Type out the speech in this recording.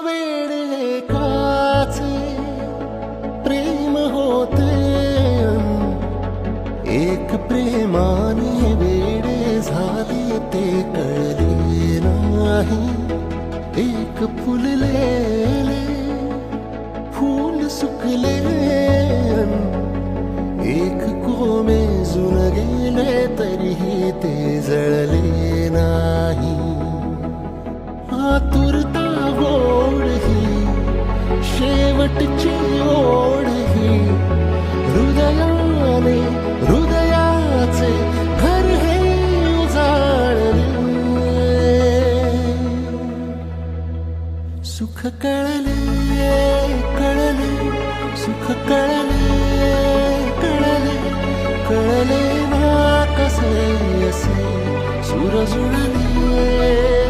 वेडे काचे प्रेम होते एक प्रेमाने वेडे झाले ते कळले नाही. एक फुललेले फूल सुकले एक कोमेजून गेले तरीही ते जळले नाही. आतुरता गोड ही शेवटची ओढ ही हृदयाने हृदयाचे घर हे उजाळले. सुख कळले कळले सुख कळले कळले कळले ना कसे असे सूर जुळले.